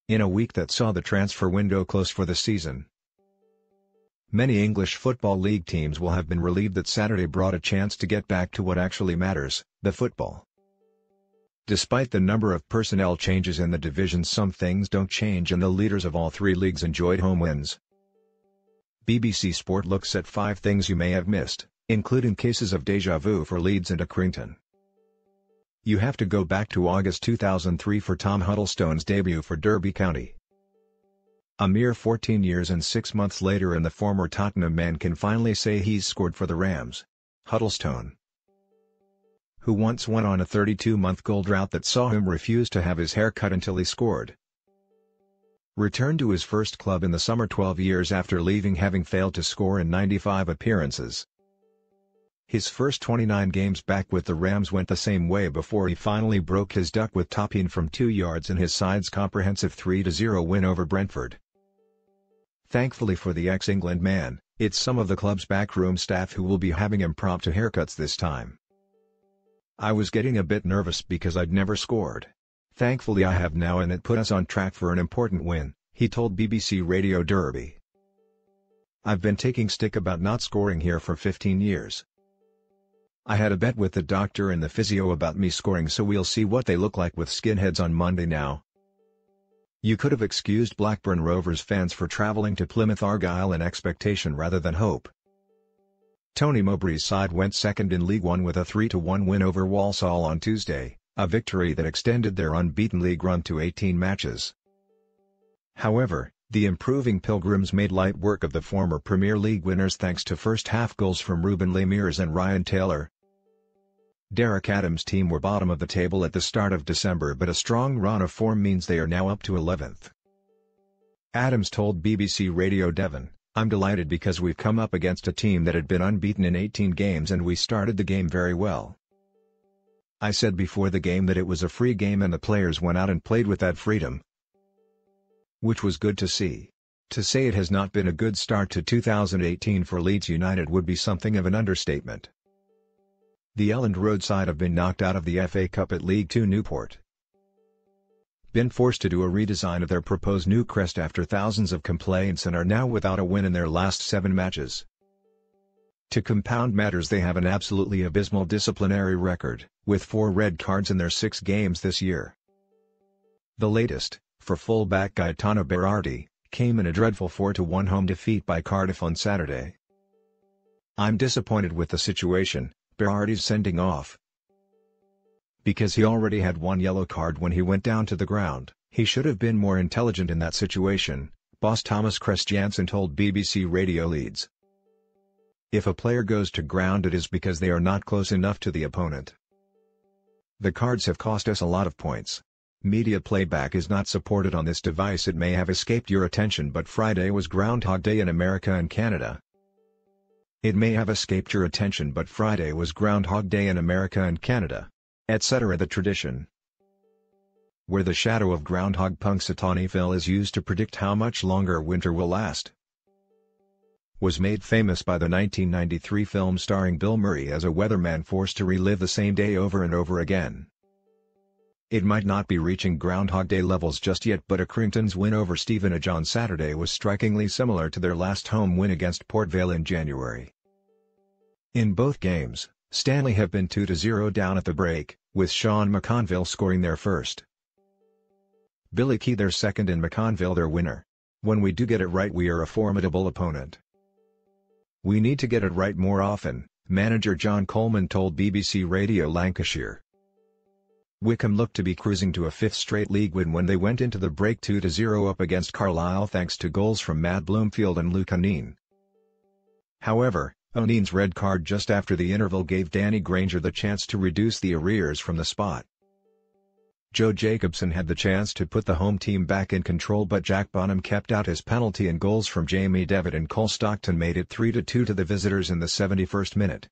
in a week that saw the transfer window close for the season. Many English Football League teams will have been relieved that Saturday brought a chance to get back to what actually matters, the football. Despite the number of personnel changes in the divisions, some things don't change and the leaders of all three leagues enjoyed home wins. BBC Sport looks at 5 things you may have missed, including cases of déjà vu for Leeds and Accrington. You have to go back to August 2003 for Tom Huddlestone's debut for Derby County. A mere 14 years and 6 months later and the former Tottenham man can finally say he's scored for the Rams. Huddlestone, who once went on a 32-month goal drought that saw him refuse to have his hair cut until he scored, returned to his first club in the summer 12 years after leaving, having failed to score in 95 appearances. His first 29 games back with the Rams went the same way before he finally broke his duck with topping from 2 yards in his side's comprehensive 3-0 win over Brentford. Thankfully for the ex-England man, it's some of the club's backroom staff who will be having impromptu haircuts this time. I was getting a bit nervous because I'd never scored. Thankfully I have now and it put us on track for an important win, he told BBC Radio Derby. I've been taking stick about not scoring here for 15 years. I had a bet with the doctor and the physio about me scoring, so we'll see what they look like with skinheads on Monday now. You could have excused Blackburn Rovers fans for travelling to Plymouth Argyle in expectation rather than hope. Tony Mowbray's side went second in League One with a 3-1 win over Walsall on Tuesday, a victory that extended their unbeaten league run to 18 matches. However, the improving Pilgrims made light work of the former Premier League winners thanks to first-half goals from Ruben Lemieux and Ryan Taylor. Derek Adams' team were bottom of the table at the start of December, but a strong run of form means they are now up to 11th. Adams told BBC Radio Devon, "I'm delighted because we've come up against a team that had been unbeaten in 18 games and we started the game very well. I said before the game that it was a free game and the players went out and played with that freedom, which was good to see. To say it has not been a good start to 2018 for Leeds United would be something of an understatement." The Elland Road side have been knocked out of the FA Cup at League Two. Newport been forced to do a redesign of their proposed new crest after thousands of complaints and are now without a win in their last 7 matches. To compound matters, they have an absolutely abysmal disciplinary record, with 4 red cards in their 6 games this year. The latest, for full-back Gaetano Berardi, came in a dreadful 4-1 home defeat by Cardiff on Saturday. "I'm disappointed with the situation," Berardi's sending off, because he already had 1 yellow card when he went down to the ground. "He should have been more intelligent in that situation," boss Thomas Christiansen told BBC Radio Leeds. "If a player goes to ground, it is because they are not close enough to the opponent. The cards have cost us a lot of points. Media playback is not supported on this device. It may have escaped your attention, but Friday was Groundhog Day in America and Canada. It may have escaped your attention, but Friday was Groundhog Day in America and Canada," etc. The tradition where the shadow of Groundhog Punxsutawney Phil is used to predict how much longer winter will last was made famous by the 1993 film starring Bill Murray as a weatherman forced to relive the same day over and over again. It might not be reaching Groundhog Day levels just yet, but Accrington's win over Stevenage on Saturday was strikingly similar to their last home win against Port Vale in January. In both games, Stanley have been 2-0 down at the break, with Sean McConville scoring their first, Billy Key their second and McConville their winner. "When we do get it right, we are a formidable opponent. We need to get it right more often," manager John Coleman told BBC Radio Lancashire. Wycombe looked to be cruising to a 5th straight league win when they went into the break 2-0 up against Carlisle thanks to goals from Matt Bloomfield and Luke O'Neill. However, O'Neill's red card just after the interval gave Danny Granger the chance to reduce the arrears from the spot. Joe Jacobson had the chance to put the home team back in control, but Jack Bonham kept out his penalty and goals from Jamie Devitt and Cole Stockton made it 3-2 to the visitors in the 71st minute.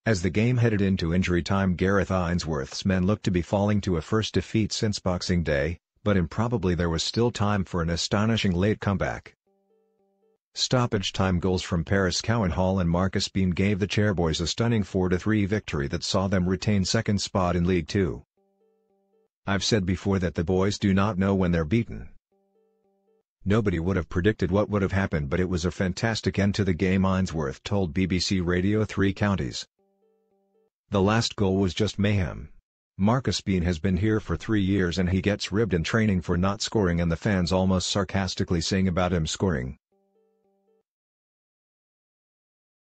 As the game headed into injury time, Gareth Ainsworth's men looked to be falling to a first defeat since Boxing Day, but improbably there was still time for an astonishing late comeback. Stoppage time goals from Paris Cowan-Hall and Marcus Bean gave the Chairboys a stunning 4-3 victory that saw them retain second spot in League Two. I've said before that the boys do not know when they're beaten. Nobody would have predicted what would have happened, but it was a fantastic end to the game, Ainsworth told BBC Radio 3 Counties. The last goal was just mayhem. Marcus Bean has been here for 3 years and he gets ribbed in training for not scoring, and the fans almost sarcastically sing about him scoring.